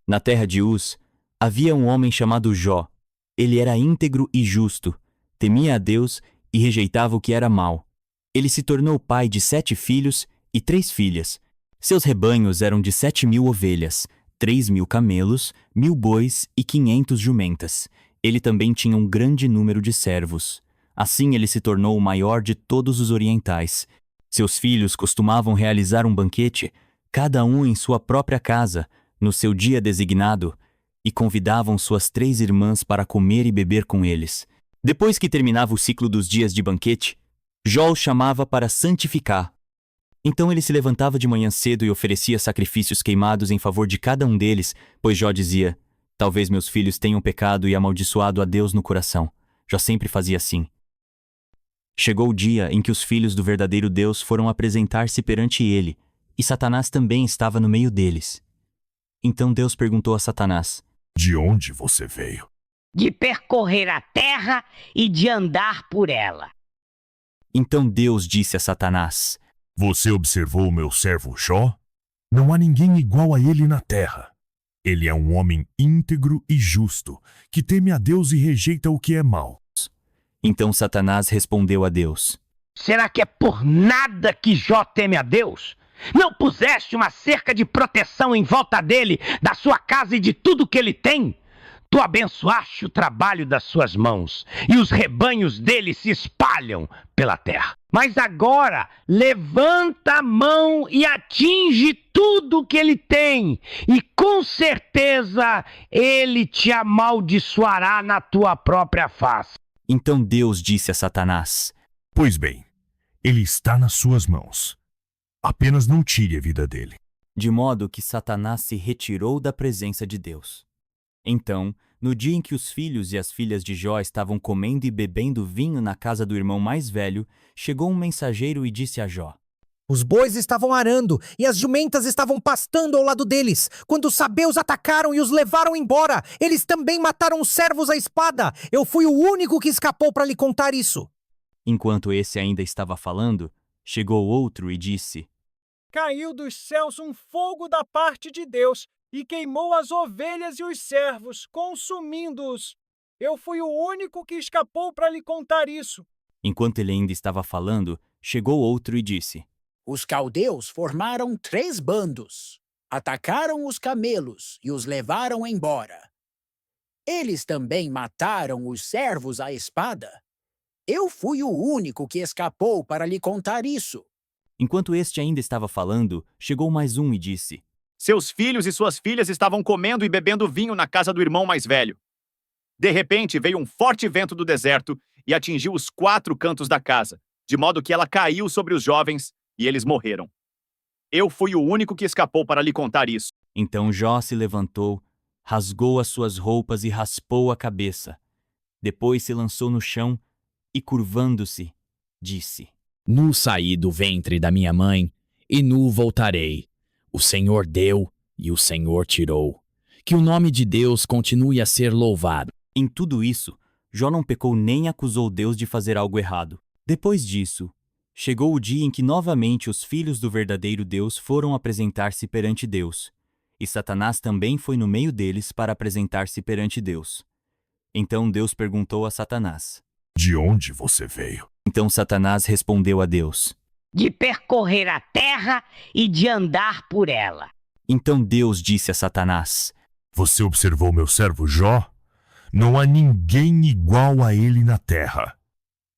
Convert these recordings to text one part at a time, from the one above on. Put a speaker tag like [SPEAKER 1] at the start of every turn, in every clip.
[SPEAKER 1] Na terra de Uz, havia um homem chamado Jó. Ele era íntegro e justo, temia a Deus e rejeitava o que era mal. Ele se tornou pai de 7 filhos e 3 filhas. Seus rebanhos eram de 7.000 ovelhas, 3.000 camelos, 1.000 bois e 500 jumentas. Ele também tinha um grande número de servos. Assim ele se tornou o maior de todos os orientais. Seus filhos costumavam realizar um banquete, cada um em sua própria casa, no seu dia designado, e convidavam suas 3 irmãs para comer e beber com eles. Depois que terminava o ciclo dos dias de banquete, Jó os chamava para santificar. Então ele se levantava de manhã cedo e oferecia sacrifícios queimados em favor de cada um deles, pois Jó dizia: talvez meus filhos tenham pecado e amaldiçoado a Deus no coração. Jó sempre fazia assim. Chegou o dia em que os filhos do verdadeiro Deus foram apresentar-se perante ele, e Satanás também estava no meio deles. Então Deus perguntou a Satanás:
[SPEAKER 2] De onde você veio?
[SPEAKER 3] De percorrer a terra e de andar por ela.
[SPEAKER 1] Então Deus disse a Satanás:
[SPEAKER 2] Você observou o meu servo Jó? Não há ninguém igual a ele na terra. Ele é um homem íntegro e justo, que teme a Deus e rejeita o que é mal.
[SPEAKER 1] Então Satanás respondeu a Deus:
[SPEAKER 3] Será que é por nada que Jó teme a Deus? Não puseste uma cerca de proteção em volta dele, da sua casa e de tudo que ele tem? Tu abençoaste o trabalho das suas mãos, e os rebanhos dele se espalham pela terra. Mas agora, levanta a mão e atinge tudo que ele tem, e com certeza ele te amaldiçoará na tua própria face.
[SPEAKER 1] Então Deus disse a Satanás:
[SPEAKER 2] Pois bem, ele está nas suas mãos. Apenas não tire a vida dele.
[SPEAKER 1] De modo que Satanás se retirou da presença de Deus. Então, no dia em que os filhos e as filhas de Jó estavam comendo e bebendo vinho na casa do irmão mais velho, chegou um mensageiro e disse a Jó:
[SPEAKER 4] Os bois estavam arando e as jumentas estavam pastando ao lado deles, quando os sabeus atacaram e os levaram embora. Eles também mataram os servos à espada. Eu fui o único que escapou para lhe contar isso.
[SPEAKER 1] Enquanto esse ainda estava falando, chegou outro e disse:
[SPEAKER 5] Caiu dos céus um fogo da parte de Deus e queimou as ovelhas e os servos, consumindo-os. Eu fui o único que escapou para lhe contar isso.
[SPEAKER 1] Enquanto ele ainda estava falando, chegou outro e disse:
[SPEAKER 6] Os caldeus formaram 3 bandos. Atacaram os camelos e os levaram embora. Eles também mataram os servos à espada. Eu fui o único que escapou para lhe contar isso.
[SPEAKER 1] Enquanto este ainda estava falando, chegou mais um e disse:
[SPEAKER 7] Seus filhos e suas filhas estavam comendo e bebendo vinho na casa do irmão mais velho. De repente veio um forte vento do deserto e atingiu os 4 cantos da casa, de modo que ela caiu sobre os jovens e eles morreram. Eu fui o único que escapou para lhe contar isso.
[SPEAKER 1] Então Jó se levantou, rasgou as suas roupas e raspou a cabeça. Depois se lançou no chão e, curvando-se, disse:
[SPEAKER 8] Nu saí do ventre da minha mãe, e nu voltarei. O Senhor deu e o Senhor tirou. Que o nome de Deus continue a ser louvado.
[SPEAKER 1] Em tudo isso, Jó não pecou nem acusou Deus de fazer algo errado. Depois disso, chegou o dia em que novamente os filhos do verdadeiro Deus foram apresentar-se perante Deus. E Satanás também foi no meio deles para apresentar-se perante Deus. Então Deus perguntou a Satanás:
[SPEAKER 2] De onde você veio?
[SPEAKER 1] Então Satanás respondeu a Deus:
[SPEAKER 3] De percorrer a terra e de andar por ela.
[SPEAKER 1] Então Deus disse a Satanás:
[SPEAKER 2] Você observou meu servo Jó? Não há ninguém igual a ele na terra.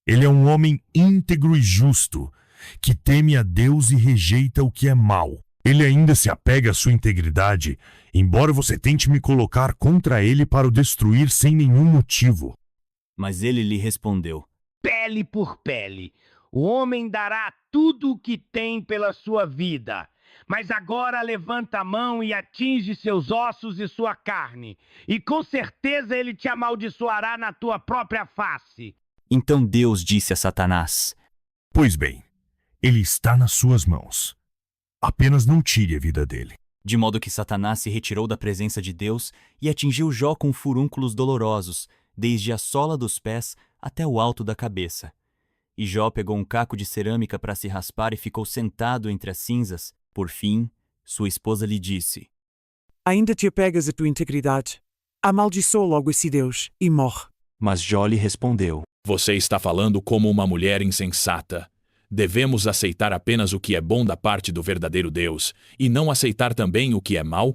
[SPEAKER 2] Ele é um homem íntegro e justo, que teme a Deus e rejeita o que é mal. Ele ainda se apega à sua integridade, embora você tente me colocar contra ele para o destruir sem nenhum motivo.
[SPEAKER 1] Mas ele lhe respondeu:
[SPEAKER 3] Pele por pele. O homem dará tudo o que tem pela sua vida. Mas agora levanta a mão e atinge seus ossos e sua carne. E com certeza ele te amaldiçoará na tua própria face.
[SPEAKER 1] Então Deus disse a Satanás:
[SPEAKER 2] Pois bem, ele está nas suas mãos. Apenas não tire a vida dele.
[SPEAKER 1] De modo que Satanás se retirou da presença de Deus e atingiu Jó com furúnculos dolorosos, desde a sola dos pés até o alto da cabeça. E Jó pegou um caco de cerâmica para se raspar e ficou sentado entre as cinzas. Por fim, sua esposa lhe disse:
[SPEAKER 9] Ainda te apegas à tua integridade. Amaldiçoa logo esse Deus e morre.
[SPEAKER 1] Mas Jó lhe respondeu:
[SPEAKER 8] Você está falando como uma mulher insensata. Devemos aceitar apenas o que é bom da parte do verdadeiro Deus, e não aceitar também o que é mau?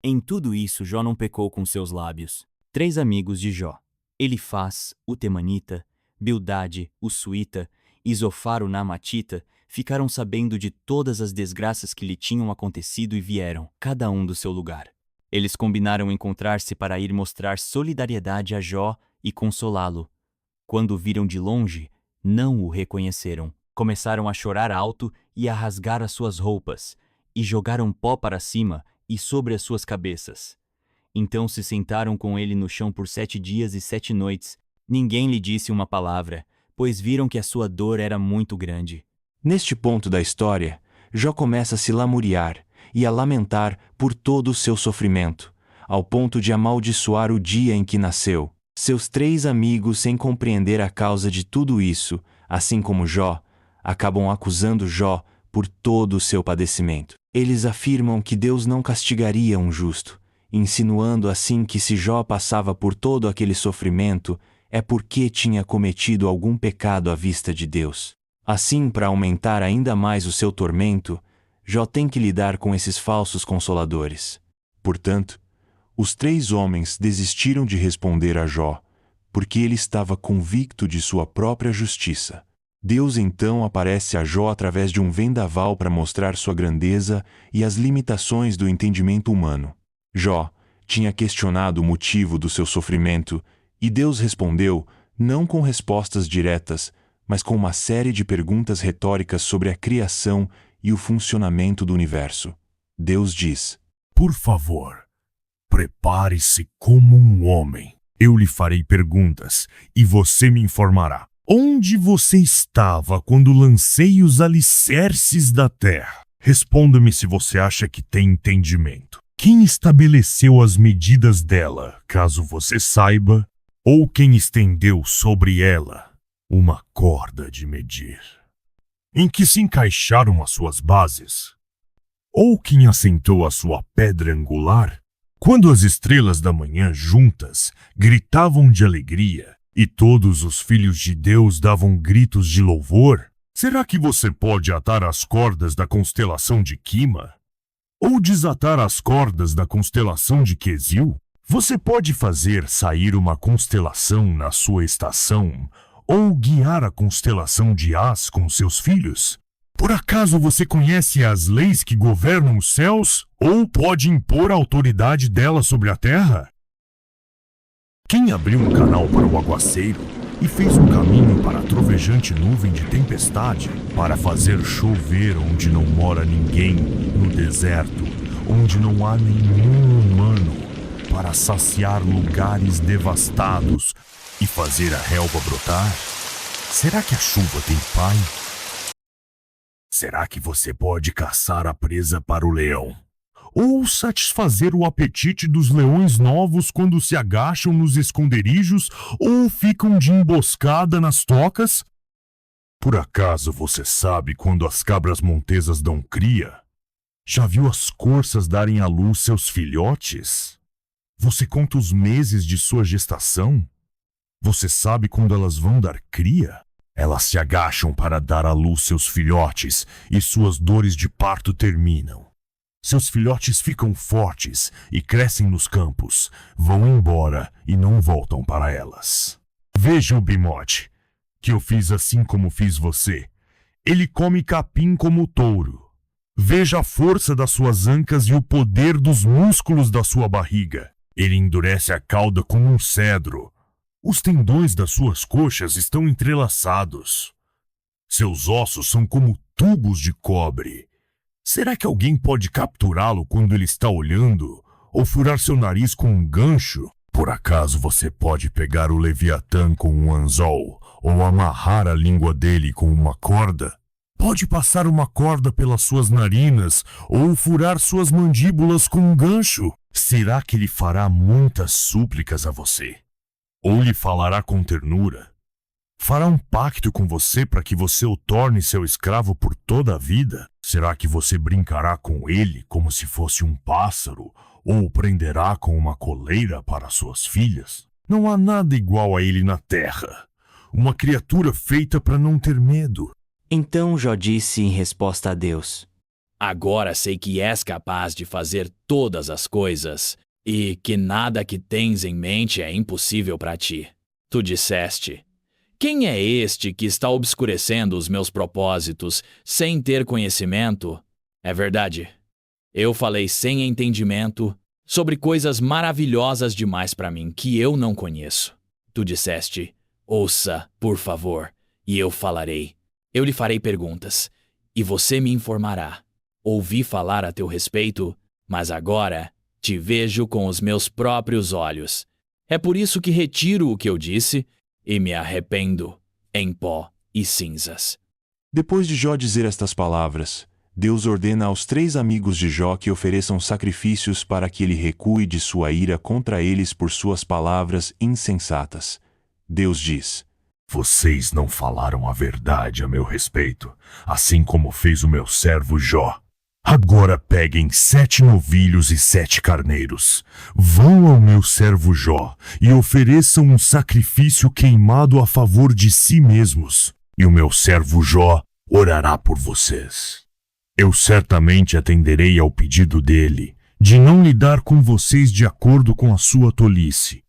[SPEAKER 1] Em tudo isso, Jó não pecou com seus lábios. 3 amigos de Jó, Elifaz, o Temanita, Bildade, o Suíta, e Zofar, o Naamatita, ficaram sabendo de todas as desgraças que lhe tinham acontecido e vieram, cada um do seu lugar. Eles combinaram encontrar-se para ir mostrar solidariedade a Jó e consolá-lo. Quando o viram de longe, não o reconheceram. Começaram a chorar alto e a rasgar as suas roupas, e jogaram pó para cima e sobre as suas cabeças. Então se sentaram com ele no chão por 7 dias e 7 noites. Ninguém lhe disse uma palavra, pois viram que a sua dor era muito grande. Neste ponto da história, Jó começa a se lamuriar e a lamentar por todo o seu sofrimento, ao ponto de amaldiçoar o dia em que nasceu. Seus 3 amigos, sem compreender a causa de tudo isso, assim como Jó, acabam acusando Jó por todo o seu padecimento. Eles afirmam que Deus não castigaria um justo, insinuando assim que se Jó passava por todo aquele sofrimento é porque tinha cometido algum pecado à vista de Deus. Assim, para aumentar ainda mais o seu tormento, Jó tem que lidar com esses falsos consoladores. Portanto, os 3 homens desistiram de responder a Jó, porque ele estava convicto de sua própria justiça. Deus então aparece a Jó através de um vendaval para mostrar sua grandeza e as limitações do entendimento humano. Jó tinha questionado o motivo do seu sofrimento e Deus respondeu não com respostas diretas, mas com uma série de perguntas retóricas sobre a criação e o funcionamento do universo. Deus diz:
[SPEAKER 2] Por favor, prepare-se como um homem. Eu lhe farei perguntas e você me informará. Onde você estava quando lancei os alicerces da terra? Responda-me se você acha que tem entendimento. Quem estabeleceu as medidas dela, caso você saiba, ou quem estendeu sobre ela uma corda de medir? Em que se encaixaram as suas bases? Ou quem assentou a sua pedra angular? Quando as estrelas da manhã juntas gritavam de alegria, e todos os filhos de Deus davam gritos de louvor, será que você pode atar as cordas da constelação de Quima? Ou desatar as cordas da constelação de Quesil? Você pode fazer sair uma constelação na sua estação, ou guiar a constelação de As com seus filhos? Por acaso você conhece as leis que governam os céus, ou pode impor a autoridade dela sobre a terra? Quem abriu um canal para o aguaceiro e fez um caminho para a trovejante nuvem de tempestade, para fazer chover onde não mora ninguém, no deserto, onde não há nenhum humano, para saciar lugares devastados e fazer a relva brotar? Será que a chuva tem pai? Será que você pode caçar a presa para o leão? Ou satisfazer o apetite dos leões novos quando se agacham nos esconderijos ou ficam de emboscada nas tocas? Por acaso você sabe quando as cabras montesas dão cria? Já viu as corças darem à luz seus filhotes? Você conta os meses de sua gestação? Você sabe quando elas vão dar cria? Elas se agacham para dar à luz seus filhotes e suas dores de parto terminam. Seus filhotes ficam fortes e crescem nos campos, vão embora e não voltam para elas. Veja o bimote, que eu fiz assim como fiz você. Ele come capim como o touro. Veja a força das suas ancas e o poder dos músculos da sua barriga. Ele endurece a cauda como um cedro. Os tendões das suas coxas estão entrelaçados. Seus ossos são como tubos de cobre. Será que alguém pode capturá-lo quando ele está olhando? Ou furar seu nariz com um gancho? Por acaso você pode pegar o Leviatã com um anzol? Ou amarrar a língua dele com uma corda? Pode passar uma corda pelas suas narinas? Ou furar suas mandíbulas com um gancho? Será que ele fará muitas súplicas a você? Ou lhe falará com ternura? Fará um pacto com você para que você o torne seu escravo por toda a vida? Será que você brincará com ele como se fosse um pássaro? Ou o prenderá com uma coleira para suas filhas? Não há nada igual a ele na terra. Uma criatura feita para não ter medo.
[SPEAKER 1] Então Jó disse em resposta a Deus:
[SPEAKER 8] Agora sei que és capaz de fazer todas as coisas, e que nada que tens em mente é impossível para ti. Tu disseste: Quem é este que está obscurecendo os meus propósitos sem ter conhecimento? É verdade. Eu falei sem entendimento sobre coisas maravilhosas demais para mim que eu não conheço. Tu disseste: Ouça, por favor, e eu falarei. Eu lhe farei perguntas, e você me informará. Ouvi falar a teu respeito, mas agora te vejo com os meus próprios olhos. É por isso que retiro o que eu disse e me arrependo em pó e cinzas.
[SPEAKER 10] Depois de Jó dizer estas palavras, Deus ordena aos 3 amigos de Jó que ofereçam sacrifícios para que ele recue de sua ira contra eles por suas palavras insensatas. Deus diz:
[SPEAKER 2] Vocês não falaram a verdade a meu respeito, assim como fez o meu servo Jó. Agora peguem 7 novilhos e 7 carneiros. Vão ao meu servo Jó e ofereçam um sacrifício queimado a favor de si mesmos. E o meu servo Jó orará por vocês. Eu certamente atenderei ao pedido dele de não lidar com vocês de acordo com a sua tolice,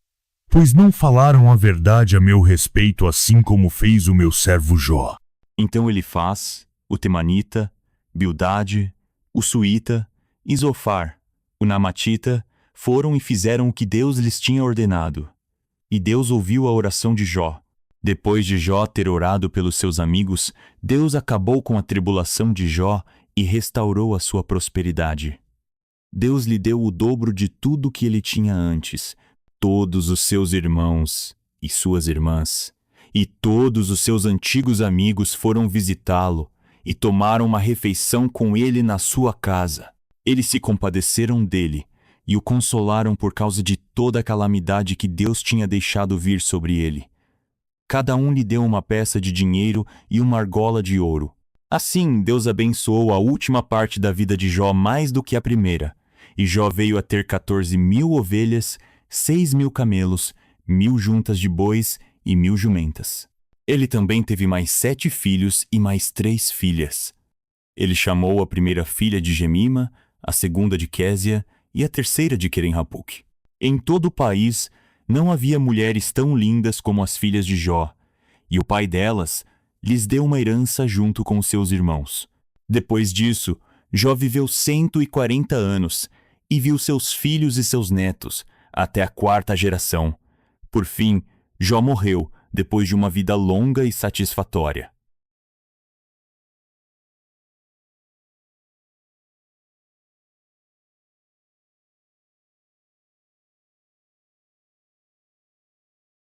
[SPEAKER 2] pois não falaram a verdade a meu respeito assim como fez o meu servo Jó.
[SPEAKER 1] Então Elifaz, o Temanita, Bildade, o Suíta e Zofar, o Namatita, foram e fizeram o que Deus lhes tinha ordenado. E Deus ouviu a oração de Jó. Depois de Jó ter orado pelos seus amigos, Deus acabou com a tribulação de Jó e restaurou a sua prosperidade. Deus lhe deu o dobro de tudo que ele tinha antes, todos os seus irmãos e suas irmãs, e todos os seus antigos amigos foram visitá-lo e tomaram uma refeição com ele na sua casa. Eles se compadeceram dele e o consolaram por causa de toda a calamidade que Deus tinha deixado vir sobre ele. Cada um lhe deu uma peça de dinheiro e uma argola de ouro. Assim, Deus abençoou a última parte da vida de Jó mais do que a primeira, e Jó veio a ter 14.000 ovelhas, 6.000 camelos, 1.000 juntas de bois e 1.000 jumentas. Ele também teve mais 7 filhos e mais 3 filhas. Ele chamou a primeira filha de Gemima, a segunda de Késia e a terceira de Queren-Hapuque. Em todo o país não havia mulheres tão lindas como as filhas de Jó, e o pai delas lhes deu uma herança junto com seus irmãos. Depois disso, Jó viveu 140 anos e viu seus filhos e seus netos até a 4ª geração. Por fim, Jó morreu depois de uma vida longa e satisfatória.